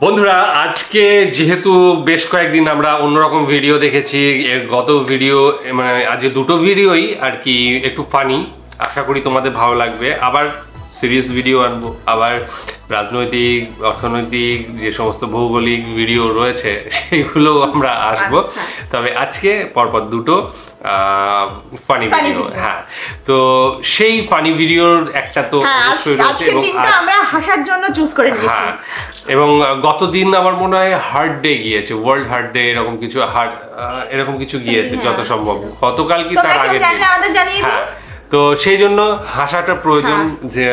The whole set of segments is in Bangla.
বন্ধুরা আজকে যেহেতু বেশ কয়েকদিন আমরা অন্যরকম ভিডিও দেখেছি, এর গত ভিডিও মানে আজকে দুটো ভিডিওই আর কি একটু ফানি, আশা করি তোমাদের ভালো লাগবে। আবার সিরিয়াস ভিডিও আনবো, আবার রাজনৈতিক অর্থনৈতিক যে সমস্ত ভৌগোলিক ভিডিও রয়েছে সেগুলো আমরা আসবো। তবে আজকে পরপর দুটো ফানি ভিডিও। হ্যাঁ, তো সেই ফানি ভিডিওর একটা তো অবশ্যই রয়েছে এবং আমরা হাসার জন্য চুজ করে নিয়েছি। হ্যাঁ, এবং গতদিন আমার মনে হয় হার্ট ডে গিয়েছে, ওয়ার্ল্ড হার্ট ডে এরকম কিছু গিয়েছে যত সম্ভব, গতকাল কি তার আগে। হ্যাঁ, তো সেই জন্য হাসাটা প্রয়োজন, যে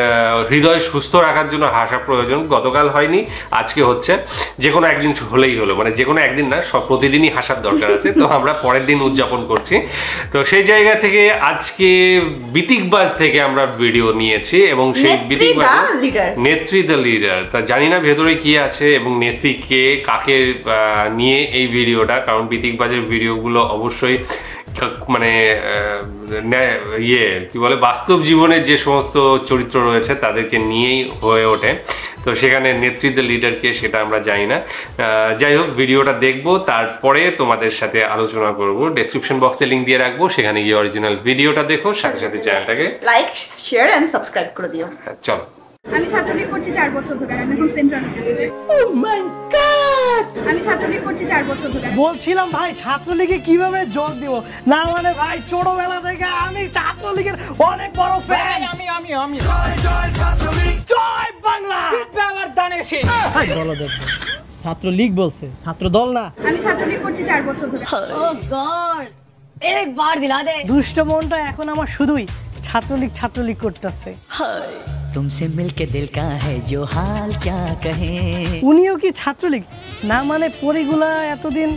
হৃদয় সুস্থ রাখার জন্য হাসা প্রয়োজন। গতকাল হয়নি, আজকে হচ্ছে, যে কোনো একদিন হলেই হলো, মানে যে কোনো একদিন না, সব প্রতিদিনই হাসার দরকার আছে। তো আমরা পরের দিন উদযাপন করছি। তো সেই জায়গা থেকে আজকে বিতিকবাজ থেকে আমরা ভিডিও নিয়েছি এবং সেই বিতিকবাজ নেত্রী দ্য লিডার। তা জানি না ভেতরে কি আছে এবং নেত্রী কে, কাকে নিয়ে এই ভিডিওটা, কারণ বিতিকবাজের ভিডিওগুলো অবশ্যই মানে কি বলে, বাস্তব জীবনের যে সমস্ত চরিত্র রয়েছে তাদেরকে নিয়েই হয়ে ওঠে। তো সেখানে নেত্রী দ্য লিডারকে সেটা আমরা জানি না। যাই হোক, ভিডিওটা দেখবো, তারপরে তোমাদের সাথে আলোচনা করব। ডেসক্রিপশন বক্সে লিংক দিয়ে রাখবো, সেখানে গিয়ে অরিজিনাল ভিডিওটা দেখো, সাথে সাথে চ্যানেলটাকে লাইক, শেয়ার এন্ড সাবস্ক্রাইব করে দিও। চলো। আমি ছাত্রলীগ করছি 4 বছর ধরে, আমি এখন সেন্ট্রাল ইউনিভার্সিটি। ও মাই গড, আমি ছাত্রলীগ করছি 4 বছর ধরে। বলছিলাম ভাই ছাত্রলীগে কিভাবে যোগ দিব না, মানে ভাই ছোটবেলা থেকে আমি ছাত্রলীগের অনেক বড় ফ্যান। আমি জয় ছাত্রলীগ, জয় বাংলা, জিন্দাবাদ দানেশী। ভাই বলো, দেখো ছাত্রলীগ বলছে, ছাত্র দল না। আমি ছাত্রলীগ করছি 4 বছর ধরে। ও গড, একবার দিলা দে। দুষ্ট মনটা এখন আমার শুধুই ছাত্রলীগ করতেছে। तुमसे मिलके दिल का है जो हाल क्या कहे। উনিও কি ছাত্রলীগ না, মানে পরিগুলা এতদিন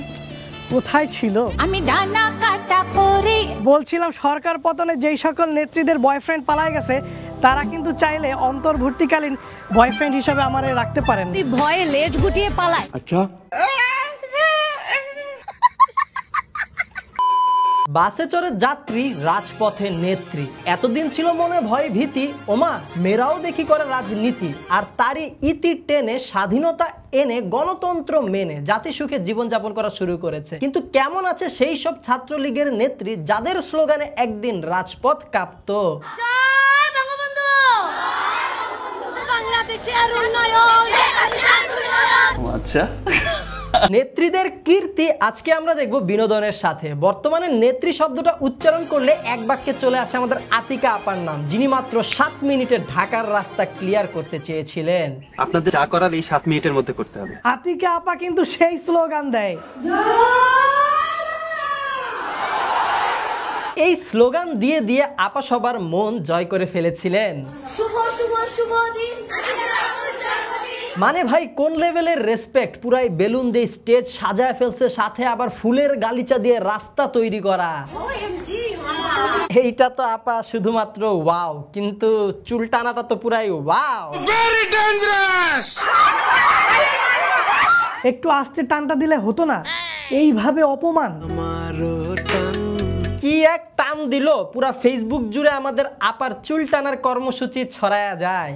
কোথায় ছিল? আমি ডানা কাটা পরি। বলছিলাম সরকার পতনে যেই সকল নেত্রীদের বয়ফ্রেন্ড পালায় গেছে, তারা কিন্তু চাইলে অন্তর্বর্তীকালীন বয়ফ্রেন্ড হিসেবে আমারে রাখতে পারেন। তুই ভয়ে লেজ গুটিয়ে পালায়। আচ্ছা, বাসে চড়ে যাত্রী, রাজপথে নেত্রী। এতদিন ছিল মনে ভয় ভীতি, ওমা মেয়েরাও দেখি করে রাজনীতি। আর তারই ইতি টেনে স্বাধীনতা এনে গণতন্ত্র মেনে জাতি সুখে জীবনযাপন করা শুরু করেছে। কিন্তু কেমন আছে সেই সব ছাত্রলীগের নেত্রী যাদের স্লোগানে একদিন রাজপথ কাঁপতো? জয় বঙ্গবন্ধু, বাংলাদেশের উন্নয়ন। আচ্ছা, নেত্রীদের কীর্তি আজকে আমরা দেখব বিনোদনের সাথে। বর্তমানে নেত্রী শব্দটা উচ্চারণ করলে এক বাক্যে চলে আসে আমাদের আতিকা আপার নাম, যিনি মাত্র 7 মিনিটে ঢাকার রাস্তা ক্লিয়ার করতে চেয়েছিলেন। আপনাদের যা করার এই 7 মিনিটের মধ্যে করতে হবে। আতিকা আপা কিন্তু সেই স্লোগান দেয়। এই স্লোগান দিয়ে দিয়ে আপা সবার মন জয় করে ফেলেছিলেন। শুভ শুভ শুভ দিন, মানে ভাই কোন লেভেলের রেসপেক্ট, পুরাই বেলুন দিয়ে স্টেজ সাজায় ফেলছে, সাথে আবার ফুলের গালিচা দিয়ে রাস্তা তৈরি করা। এইটা তো আপা শুধুমাত্র ওয়াও, কিন্তু চুল টানাটা তো পুরাই ওয়াও। Very dangerous. একটু আস্তে টানটা দিলে হতো না? এইভাবে অপমান। কি এক টান দিল, পুরা ফেসবুক জুড়ে আমাদের আপার চুল টানার কর্মসূচি ছড়ায়া যায়।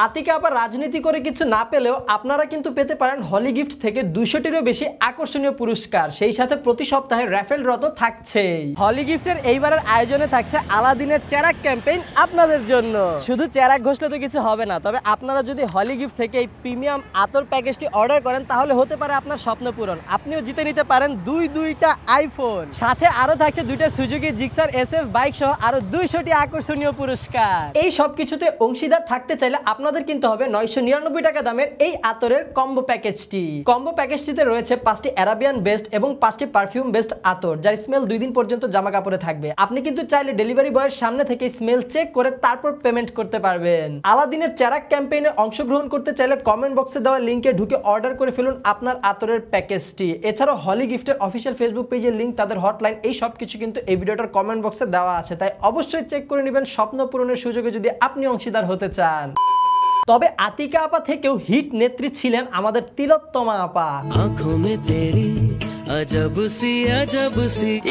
আতিকা আবার রাজনীতি করে কিছু না পেলেও আপনারা কিন্তু পেতে পারেন হলি গিফট থেকে 200টিরও বেশি আকর্ষণীয় পুরস্কার। সেই সাথে প্রতি সপ্তাহে র্যাফেল ড্র তো থাকছেই। হলি গিফটের এইবারের আয়োজনে থাকছে আলাদিনের চেরাক ক্যাম্পেইন আপনাদের জন্য। শুধু চেরাক ঘষলে তো কিছু হবে না, তবে আপনারা যদি হলি গিফট থেকে এই প্রিমিয়াম আতর প্যাকেজটি অর্ডার করেন তাহলে হতে পারে আপনার স্বপ্ন পূরণ। আপনিও জিতে নিতে পারেন দুইটা আইফোন, সাথে আরো থাকছে 2টা সুজুকি জিক্সার SF বাইক সহ আরো 200টি আকর্ষণীয় পুরস্কার। এই সব কিছুতে অংশীদার থাকতে চাইলে আপনাদের কিনতে হবে 999 টাকা দামের এই আতরের কম্বো প্যাকেজটি। কম্বো প্যাকেজটিতে রয়েছে 5টি অ্যারাবিয়ান বেস্ট এবং 5টি পারফিউম বেস্ট আতর, যার স্মেল 2 দিন পর্যন্ত জামা কাপড়ে থাকবে। আপনি কিন্তু চাইলে ডেলিভারি বয়ের সামনে থেকে স্মেল চেক করে তারপর পেমেন্ট করতে পারবেন। আলাদিনের চেরাক ক্যাম্পেইনে অংশগ্রহণ করতে চাইলে কমেন্ট বক্সে দেওয়া লিংকে ঢুকে অর্ডার করে ফেলুন আপনার আতরের প্যাকেজটি। এছাড়াও হলি গিফটের অফিসিয়াল ফেসবুক পেজের লিংক, তাদের হটলাইন, এই সব কিছু কিন্তু এই ভিডিওটার কমেন্ট বক্সে দেওয়া আছে, তাই অবশ্যই চেক করে নেবেন স্বপ্ন পূরণের সুযোগে যদি আপনি অংশীদার হতে চান। তবে আতিকা আপা থেকেও হিট নেত্রী ছিলেন আমাদের তিলোত্তমা আপা।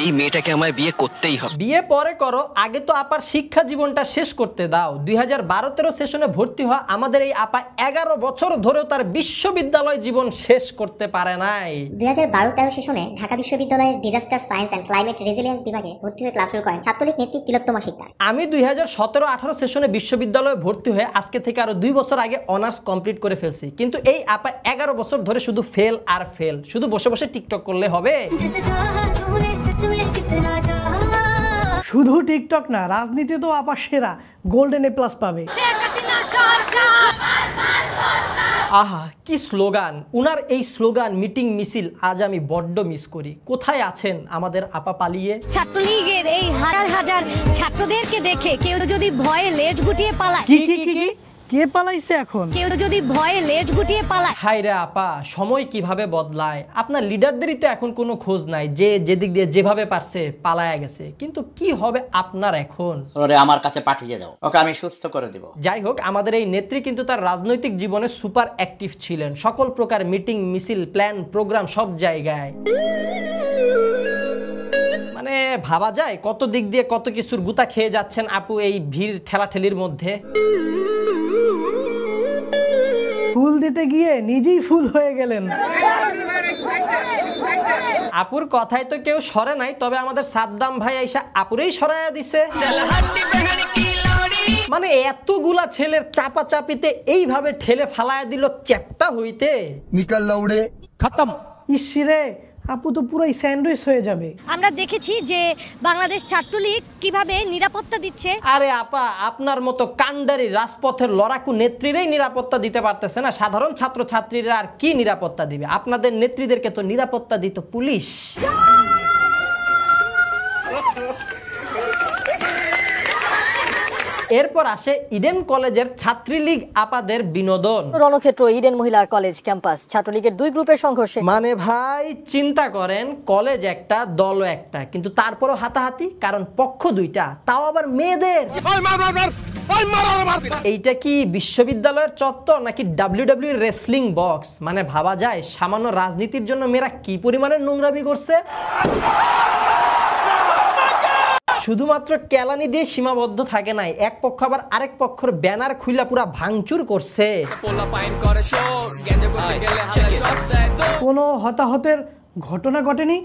এই মেয়েটাকে আমায় বিয়ে করতেই হবে। বিয়ে পরে করো, আগে তো আপার শিক্ষা জীবনটা শেষ করতে দাও। 2012-13 সেশনে ভর্তি হওয়া আমাদের এই আপা 11 বছর ধরেও তার বিশ্ববিদ্যালয় জীবন শেষ করতে পারে নাই। 2012-13 সেশনে ঢাকা বিশ্ববিদ্যালয়ের disaster science and climate resilience বিভাগে ভর্তি হয়ে ক্লাস শুরু করেন ছাত্রলীগ নেত্রী তিলোত্তমা শিকদার। আমি 2017-18 সেশনে বিশ্ববিদ্যালয়ে ভর্তি হয়ে আজকে থেকে আরো 2 বছর আগে অনার্স কমপ্লিট করে ফেলছি, কিন্তু এই আপা 11 বছর ধরে শুধু ফেল আর ফেল। শুধু বসে বসে টিকটক করলে হবে? শুধু টিকটক না, রাজনীতি তো আপা সেরা, গোল্ডেন A+ পাবে। আহা কি স্লোগান! উনার এই স্লোগান, মিটিং, মিছিল আজ আমি বড্ড মিস করি। কোথায় আছেন আমাদের আপা পালিয়ে? ছাত্রলীগের এই হাজার হাজার ছাত্রদেরকে দেখে কেউ যদি ভয়ে লেজ গুটিয়ে পালায়, কি কে পালাইছে এখন? কেউ যদি ভয়ে লেজ গুটিয়ে পালায়। হাই রে আপা, সময় কিভাবে বদলায়। আপনার লিডারদেরই তো এখন কোনো খোঁজ নাই, যে যেদিক দিয়ে যেভাবে পারছে পালায়া গেছে। কিন্তু কি হবে আপনার এখন? ওরে আমার কাছে পাঠিয়ে দাও, ওকে আমি সুস্থ করে দেব। যাই হোক, আমাদের এই নেত্রী কিন্তু তার রাজনৈতিক জীবনে সুপার অ্যাক্টিভ ছিলেন। সকল প্রকার মিটিং, মিছিল, প্ল্যান, প্রোগ্রাম সব জায়গায়। মানে ভাবা যায় কত দিক দিয়ে কত কিছুর গুতা খেয়ে যাচ্ছেন আপু এই ভিড় ঠেলাঠেলির মধ্যে। ফুল দিতে গিয়ে নিজেই ফুল হয়ে গেলেন। আপুর কথায় তো কেউ সরে নাই, তবে আমাদের সাদ্দাম ভাই আইসা আপুরেই সরাইয়া দিছে। মানে এতগুলা ছেলের চাপা চাপিতে এইভাবে ঠেলে ফালায়া দিল চ্যাপটা হইতে। নিকাল লাউড়ে খতম। ইসিরে, আপু তো পুরাই স্যান্ডউইচ হয়ে যাবে। আমরা দেখেছি যে বাংলাদেশ ছাত্রলীগ কিভাবে নিরাপত্তা দিচ্ছে। আরে আপা, আপনার মতো কান্ডারি রাজপথের লড়াকু নেত্রীরাই নিরাপত্তা দিতে পারতেছে না, সাধারণ ছাত্র ছাত্রীরা আর কি নিরাপত্তা দিবে? আপনাদের নেত্রীদেরকে তো নিরাপত্তা দিত পুলিশ। এরপর আসে ইডেন কলেজের ছাত্রলীগ আপাদের বিনোদন। রণক্ষেত্র ইডেন মহিলা কলেজ ক্যাম্পাস, ছাত্রলীগের 2 গ্রুপের সংঘর্ষে। মানে ভাই চিন্তা করেন, কলেজ একটা, দল একটা, কিন্তু তারপরও হাতাহাতি, কারণ পক্ষ 2টা, তাও আবার মেয়েদের। এইটা কি বিশ্ববিদ্যালয়ের চত্বর নাকি WWE রেসলিং বক্স? মানে ভাবা যায় সামান্য রাজনীতির জন্য মেয়েরা কি পরিমাণের নোংরামি করছে। শুধুমাত্র কেলানি দিয়ে সীমাবদ্ধ থাকে নাই, এক পক্ষ আবার আরেক পক্ষের ব্যানার খুইলা পুরা ভাঙচুর করছে। কোনো হতাহতের ঘটনা ঘটেনি।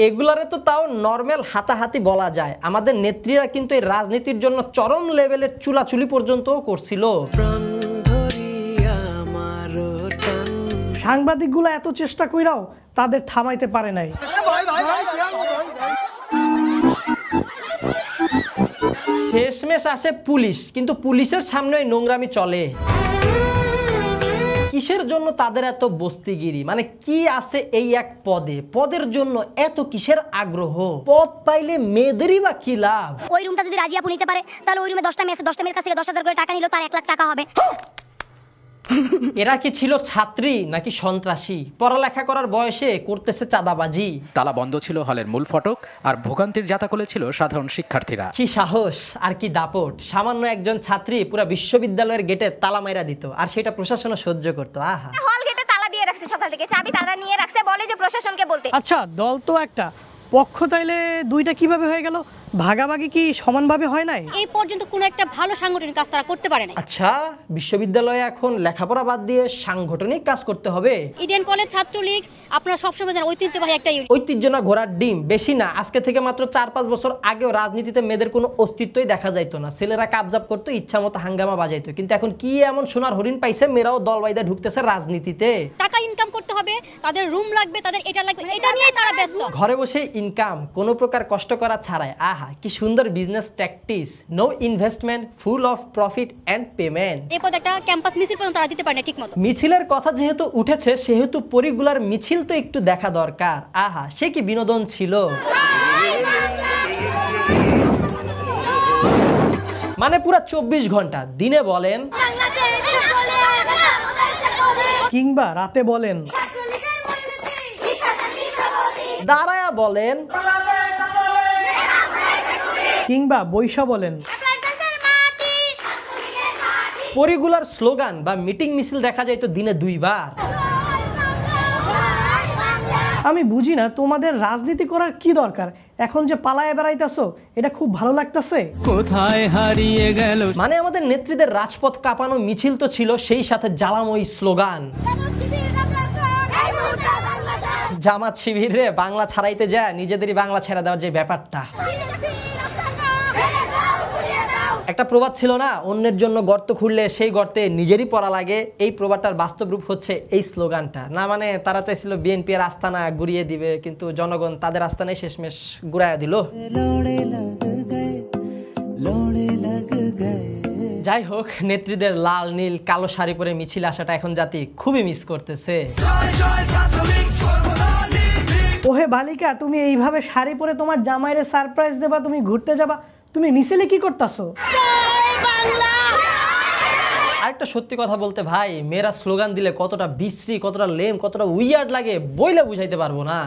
এগুলারে তো তাও নরমাল হাতাহাতি বলা যায়। আমাদের নেত্রীরা কিন্তু এই রাজনীতির জন্য চরম লেভেলের চুলাচুলি পর্যন্ত করছিল। সাংবাদিকগুলো এত চেষ্টা কইরাও তাদের থামাইতে পারে নাই। শেষমেশ আসে পুলিশ, কিন্তু পুলিশের সামনে নোংরামি চলে। কিসের জন্য তাদের এত বস্তিগিরি? মানে কি আছে এই এক পদে? পদের জন্য এত কিসের আগ্রহ? পদ পাইলে মেয়েদেরই বা কি লাভ? ওই রুমটা যদি রাজি আপু নিতে পারে, তাহলে ওই রুমে 10টা মেয়ে আছে, 10টা মেয়ের কাছ থেকে 10,000 করে টাকা নিল, তার 1 লাখ টাকা হবে। এরা কি ছিল ছাত্রী নাকি সন্ত্রাসী? পড়ালেখা করার বয়সে করতেছে চাঁদাবাজি। তালা বন্ধ ছিল হলের মূল ফটক, আর ভোগান্তির যাতাকলে ছিল সাধারণ শিক্ষার্থীরা। কি সাহস আর কি দাপট! সামান্য একজন ছাত্রী পুরো বিশ্ববিদ্যালয়ের গেটে তালা মাইরা দিত, আর সেটা প্রশাসন সহ্য করতো। আহা, হল গেটে তালা দিয়ে রাখছে, সকাল থেকে চাবি তারা নিয়ে রাখছে, বলে যে প্রশাসনকে বলতে। আচ্ছা, দল তো একটা, পক্ষ তাইলে 2টা কিভাবে হয়ে গেল? ভাগাভাগি কি সমানভাবে হয় নাই? এই পর্যন্ত কোনো একটা ভালো সাংগঠনিক কাজ তারা করতে পারে না। আচ্ছা, বিশ্ববিদ্যালয়ে এখন লেখাপড়া বাদ দিয়ে সাংগঠনিক কাজ করতে হবে? ইডেন কলেজ ছাত্রলীগ আপনারা সবসময় জানেন ঐতিহ্যবাহী একটা ঐতিহ্য না ঘোড়ার ডিম। বেশি না, আজকে থেকে মাত্র 4-5 বছর আগেও রাজনীতিতে মেয়েদের কোনো অস্তিত্বই দেখা যাইতো না। ছেলেরা কাবজাব করতো, ইচ্ছা মতো হাঙ্গামা বাজাইতো। কিন্তু এখন কি এমন সোনার হরিণ পাইছে, মেয়েরাও দল বাইদা ঢুকতেছে রাজনীতিতে। টাকা ইনকাম করতে হবে, তাদের রুম লাগবে, তাদের এটা লাগবে, এটা নিয়ে তারা ব্যস্ত। ঘরে বসে ইনকাম, কোনো প্রকার কষ্ট করা ছাড়াই। আহা কি সুন্দর business tactics! No investment, full of profit and payment. এরপর একটা ক্যাম্পাস মিছিল পর্যন্ত তারা দিতে পারে না ঠিকমতো। মিছিলের কথা যেহেতু উঠেছে, সেহেতু পরিগুলার মিছিল তো একটু দেখা দরকার। আহা সে কি বিনোদন ছিল! মানে পুরা 24 ঘন্টা, দিনে বলেন কিংবা রাতে বলেন, দাঁড়ায়া বলেন, কিংবা বৈশা বলেন, পরিগুলার স্লোগান বা মিটিং মিছিল দেখা যায় তো দিনে 2 বার। আমি বুঝি না তোমাদের রাজনীতি করার কি দরকার, এখন যে পালায় বেড়াইতেছো এটা খুব ভালো লাগতেছে। কোথায় হারিয়ে গেল, মানে আমাদের নেত্রীদের রাজপথ কাঁপানো মিছিল তো ছিল, সেই সাথে জ্বালাময়ী স্লোগান। জামাত শিবির রে বাংলা ছাড়াইতে যায় নিজেদেরই বাংলা ছেড়ে দেওয়ার যে ব্যাপারটা। একটা প্রবাদ ছিল না, অন্যের জন্য গর্ত খুঁড়লে সেই গর্তে নিজেরই পড়া লাগে। এই প্রবাদটার বাস্তব রূপ হচ্ছে এই স্লোগানটা। না মানে তারা চাইছিল বিএনপি এর আস্তানা গুড়িয়ে দিবে, কিন্তু জনগণ তাদের আস্তানায় শেষমেশ গুড়াইয়া দিল। যাই হোক, নেত্রীদের লাল নীল কালো শাড়ি পরে মিছিল আসাটা এখন জাতি খুবই মিস করতেছে। ওহে বালিকা, তুমি এইভাবে শাড়ি পরে তোমার জামাইরে সারপ্রাইজ দেবা, তুমি ঘুরতে যাবা, তুমি মিছিলে কি করতেছো? আরেকটা সত্যি কথা বলতে ভাই, মেয়েরা স্লোগান দিলে কতটা বিশ্রী, কতটা লেম, কতটা উইয়ার্ড লাগে বইলে বুঝাইতে পারবো না।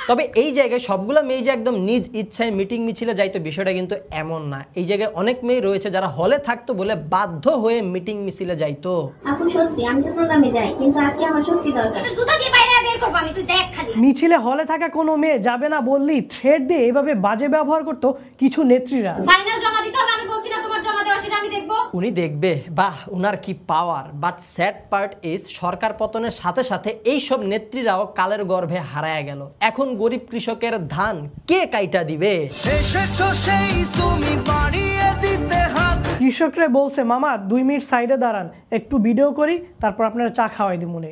তবে এই জায়গায় সবগুলা মেয়ে যে একদম নিজ ইচ্ছায় মিটিং মিছিলে যাইতো বিষয়টা কিন্তু এমন না। এই জায়গায় অনেক মেয়ে রয়েছে যারা হলে থাকতো বলে বাধ্য হয়ে মিটিং মিছিলে যাইতো। আপু সত্যি আমি তো প্রোগ্রামে যাই, কিন্তু আজকে আমার সত্যি দরকার। জুতা দিয়ে বাইরে বের করব আমি, তুই দেখ খালি। মিছিলে হলে থাকা কোনো মেয়ে যাবে না বললি থ্রেড দিয়ে এভাবে বাজে ব্যবহার করতো কিছু নেত্রীরা। ফাইনাল জমা দিতে হবে, আমি বলছি না তোমার জমা দেওয়া সেটা আমি দেখব। উনি দেখবে, বাহ উনার কি পাওয়ার। বাট স্যাড পার্ট ইজ সরকার পতনের সাথে সাথে এই সব নেত্রীরাও কালের গর্ভে হারায় গেল। এখন গরিব কৃষকের ধান কে কাইটা দিবে? কৃষকরা বলছে মামা 2 মিনিট সাইডে দাঁড়ান, একটু ভিডিও করি, তারপর আপনারা চা খাওয়াই দিব মনে।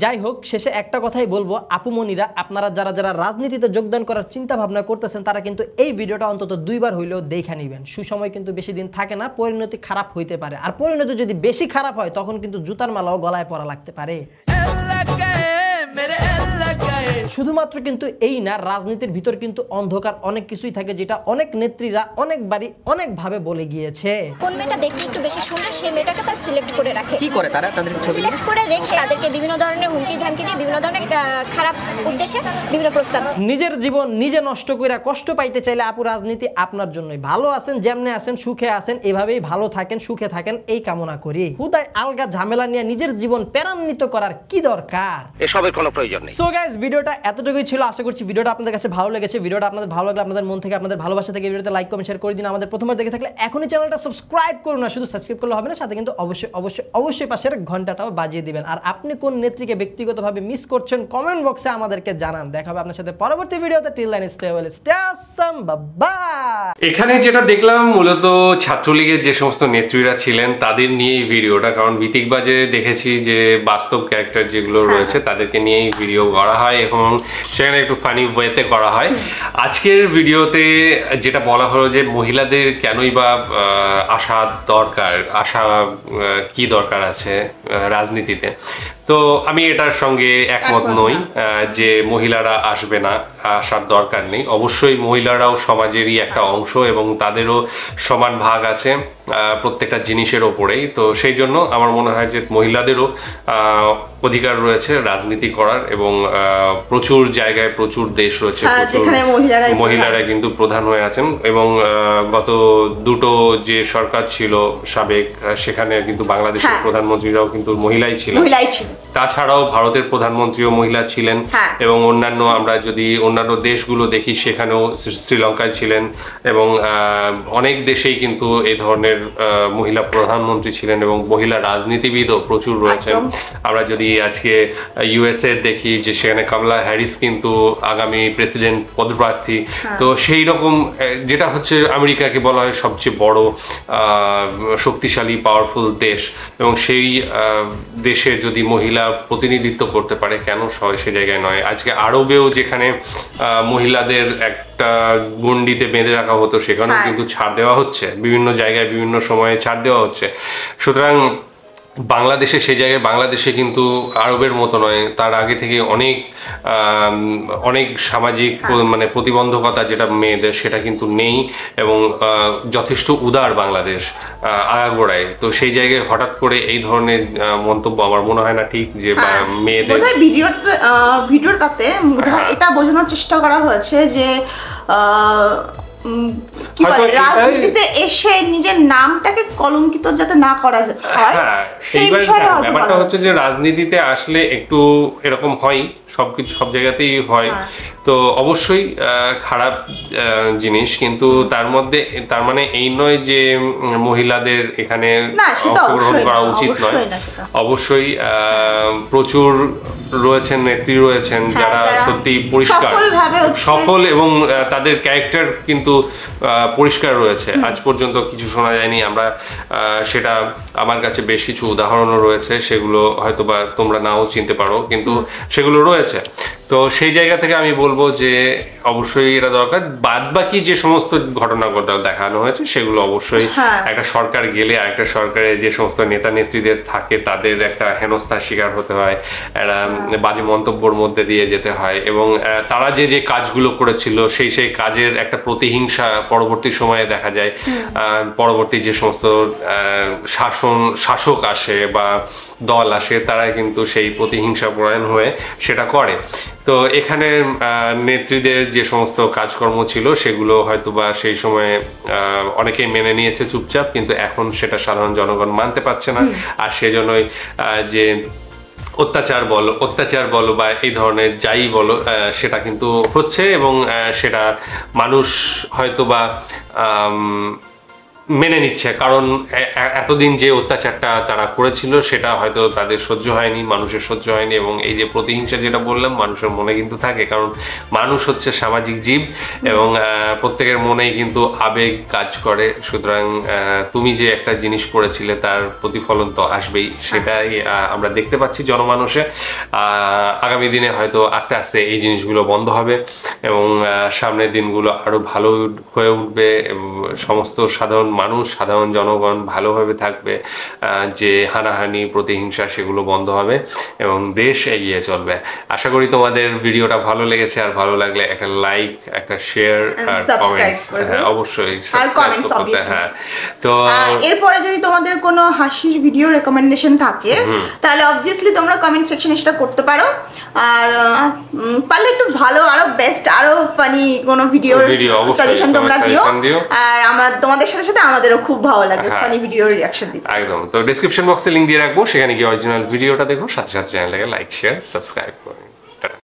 যাই হোক, শেষে একটা কথাই বলবো, আপুমনিরা আপনারা যারা যারা রাজনীতিতে যোগদান করার চিন্তা ভাবনা করতেছেন তারা কিন্তু এই ভিডিওটা অন্তত 2 বার হইলেও দেখে নেবেন। সুসময় কিন্তু বেশি দিন থাকে না, পরিণতি খারাপ হইতে পারে। আর পরিণতি যদি বেশি খারাপ হয় তখন কিন্তু জুতার মালাও গলায় পরা লাগতে পারে। শুধুমাত্র কিন্তু এই না, রাজনীতির ভিতর কিন্তু অন্ধকার অনেক কিছুই থাকে, যেটা অনেক নেত্রীরা অনেকবারই অনেকভাবে বলে গিয়েছে। কোন মেয়েটা দেখতে একটু বেশি সুন্দর সেই মেয়েটাকে তার সিলেক্ট করে রাখে। কি করে তারা তাদের ছবি সিলেক্ট করে রেখে তাদেরকে বিভিন্ন ধরনের হুমকি ধামকি দিয়ে বিভিন্ন ধরনের খারাপ উদ্দেশ্যে বিভিন্ন প্রস্তাব। নিজের জীবন নিজে নষ্ট কইরা কষ্ট পাইতে চাইলে আপু রাজনীতি আপনার জন্যই। ভালো আছেন, যেমনে আছেন, সুখে আছেন, এভাবেই ভালো থাকেন, সুখে থাকেন এই কামনা করি। হুদায় আলগা ঝামেলা নিয়ে নিজের জীবন প্যারান্বিত করার কি দরকার? এসবের কোনো প্রয়োজন নেই। সো গাইস, ভিডিওটা এতটুকুই ছিল। আশা করছি ভিডিওটা আপনাদের কাছে ভালো লেগেছে। ভিডিওটা আপনাদের ভালো লাগলে আপনাদের মন থেকে আপনাদের ভালোবাসা থেকে ভিডিওতে লাইক কমেন্ট শেয়ার করে দিন। আমাদের প্রথমবার দেখে থাকলে এখনই চ্যানেলটা সাবস্ক্রাইব করুন। না শুধু সাবস্ক্রাইব করলে হবে না, সাথে কিন্তু অবশ্যই অবশ্যই অবশ্যই পাশের ঘন্টাটাও বাজিয়ে দিবেন। আর আপনি কোন নেত্রীকে ব্যক্তিগতভাবে মিস করছেন কমেন্ট বক্সে আমাদেরকে জানান। দেখা হবে আপনার সাথে পরবর্তী ভিডিওতে। Till then stay well, stay awesome, bye. এখানে যেটা দেখলাম মূলত ছাত্রলীগের যে সমস্ত নেত্রীরা ছিলেন তাদের নিয়ে এই ভিডিওটা, কারণ বিতিকবাজে দেখেছি যে বাস্তব ক্যারেক্টার যেগুলো রয়েছে তাদেরকে নিয়েই ভিডিও করা হয় এবং সেখানে একটু ফানি ওয়েতে করা হয়। আজকের ভিডিওতে যেটা বলা হলো যে মহিলাদের কেনই বা আসা দরকার, আসা কি দরকার আছে রাজনীতিতে, তো আমি এটার সঙ্গে একমত নই যে মহিলারা আসবে না, আসার দরকার নেই। অবশ্যই মহিলারাও সমাজেরই একটা অংশ এবং তাদেরও সমান ভাগ আছে প্রত্যেকটা জিনিসের ওপরেই। তো সেই জন্য আমার মনে হয় যে মহিলাদেরও অধিকার রয়েছে রাজনীতি করার এবং প্রচুর জায়গায় প্রচুর দেশ রয়েছে মহিলারা কিন্তু প্রধান হয়ে আছেন এবং গত দুটো যে সরকার ছিল সাবেক, সেখানে কিন্তু বাংলাদেশের প্রধানমন্ত্রীরাও কিন্তু মহিলাই ছিলেন। তাছাড়াও ভারতের প্রধানমন্ত্রীও মহিলা ছিলেন এবং অন্যান্য আমরা যদি অন্যান্য দেশগুলো দেখি সেখানেও শ্রীলঙ্কায় ছিলেন এবং অনেক দেশেই কিন্তু এই ধরনের মহিলা প্রধানমন্ত্রী ছিলেন এবং মহিলা রাজনীতিবিদও প্রচুর রয়েছেন। আমরা যদি আজকে ইউএসএ দেখি যে সেখানে কমলা হ্যারিস কিন্তু আগামী প্রেসিডেন্ট পদপ্রার্থী। তো সেই রকম যেটা হচ্ছে আমেরিকাকে বলা হয় সবচেয়ে বড় শক্তিশালী পাওয়ারফুল দেশ এবং সেই দেশে যদি মহিলা প্রতিনিধিত্ব করতে পারে কেন সে জায়গায় নয়। আজকে আরবেও যেখানে মহিলাদের একটা গণ্ডিতে বেঁধে রাখা হতো সেখানেও কিন্তু ছাড় দেওয়া হচ্ছে, বিভিন্ন জায়গায় বিভিন্ন সময়ে ছাড় দেওয়া হচ্ছে। সুতরাং বাংলাদেশে সেই জায়গায় বাংলাদেশে কিন্তু আরবের মতো নয়, তার আগে থেকে অনেক সামাজিক মানে প্রতিবন্ধকতা যেটা মেয়েদের সেটা কিন্তু নেই এবং যথেষ্ট উদার বাংলাদেশ আগাগোড়ায়। তো সেই জায়গায় হঠাৎ করে এই ধরনের মন্তব্য আমার মনে হয় না ঠিক যে মেয়েদের ভিডিওটাতে এটা বোঝানোর চেষ্টা করা হয়েছে যে কি বলে রাজনীতিতে এসে নিজের নামটাকে কলঙ্কিত যাতে না করা হয় সেই বিষয়ে ব্যাপারটা হচ্ছে যে রাজনীতিতে আসলে একটু এরকম হয়, সবকিছু সব জায়গাতেই হয়। তো অবশ্যই খারাপ জিনিস, কিন্তু তার মধ্যে তার মানে এই নয় যে মহিলাদের এখানে অংশগ্রহণ করা উচিত নয়। অবশ্যই প্রচুর রয়েছেন, নেত্রী রয়েছেন যারা সত্যি পরিষ্কার, সফল এবং তাদের ক্যারেক্টার কিন্তু পরিষ্কার রয়েছে। আজ পর্যন্ত কিছু শোনা যায়নি। আমরা সেটা আমার কাছে বেশ কিছু উদাহরণও রয়েছে, সেগুলো হয়তো বা তোমরা নাও চিনতে পারো, কিন্তু সেগুলো রয়েছে। তো সেই জায়গা থেকে আমি বলবো যে অবশ্যই এটা দরকার। বাদ বাকি যে সমস্ত ঘটনা দেখানো হয়েছে সেগুলো অবশ্যই একটা সরকার গেলে আরেকটা সরকারে যে সমস্ত নেতা নেত্রীদের থাকে তাদের একটা হেনস্থার শিকার হতে হয়, একটা বাজে মন্তব্যের মধ্যে দিয়ে যেতে হয়, এবং তারা যে যে কাজগুলো করেছিল সেই কাজের একটা প্রতিহিংসা পরবর্তী সময়ে দেখা যায়। পরবর্তী যে সমস্ত শাসক আসে বা দল আসে তারা কিন্তু সেই প্রতিহিংসা পরায়ণ হয়ে সেটা করে। তো এখানে নেত্রীদের যে সমস্ত কাজকর্ম ছিল সেগুলো হয়তোবা সেই সময়ে অনেকেই মেনে নিয়েছে চুপচাপ, কিন্তু এখন সেটা সাধারণ জনগণ মানতে পারছে না। আর সেজন্যই যে অত্যাচার বলো বা এই ধরনের যাই বলো সেটা কিন্তু হচ্ছে, এবং সেটা মানুষ হয়তোবা মেনে নিচ্ছে, কারণ এতদিন যে অত্যাচারটা তারা করেছিল সেটা হয়তো তাদের সহ্য হয়নি, মানুষের সহ্য হয়নি। এবং এই যে প্রতিহিংসা যেটা বললাম, মানুষের মনে কিন্তু থাকে, কারণ মানুষ হচ্ছে সামাজিক জীব এবং প্রত্যেকের মনেই কিন্তু আবেগ কাজ করে। সুতরাং তুমি যে একটা জিনিস করেছিলে তার প্রতিফলন তো আসবেই, সেটাই আমরা দেখতে পাচ্ছি জনমানুষে। আগামী দিনে হয়তো আস্তে আস্তে এই জিনিসগুলো বন্ধ হবে এবং সামনের দিনগুলো আরো ভালো হয়ে উঠবে, সমস্ত সাধারণ মানুষ, সাধারণ জনগণ ভালোভাবে থাকবে, যে হানাহানি প্রতিহিংসা সেগুলো বন্ধ হবে এবং দেশ এগিয়ে চলবে। আশা করি তোমাদের ভিডিওটা ভালো লেগেছে, আর ভালো লাগলে একটা লাইক, একটা শেয়ার আর কমেন্টস, হ্যাঁ অবশ্যই সাবস্ক্রাইব করতে। হ্যাঁ, তো এরপরে যদি তোমাদের কোনো হাসির ভিডিও রেকমেন্ডেশন থাকে তাহলে অবভিয়াসলি তোমরা কমেন্ট সেকশনে সেটা করতে পারো। আর পারলে একটু ভালো, আরো বেস্ট, আরো ফানি কোনো ভিডিও সাজেশন তোমরা দিও। আর তোমাদের সাথে সাথে আমাদেরও খুব ভালো লাগে ফানি ভিডিও রিঅ্যাকশন দিতে। একদম। তো ডেসক্রিপশন বক্সে লিংক দিয়ে রাখবো, সেখানে গিয়ে অরিজিনাল ভিডিওটা দেখো, সাথে সাথে চ্যানেলটাকে লাইক, শেয়ার, সাবস্ক্রাইব করো।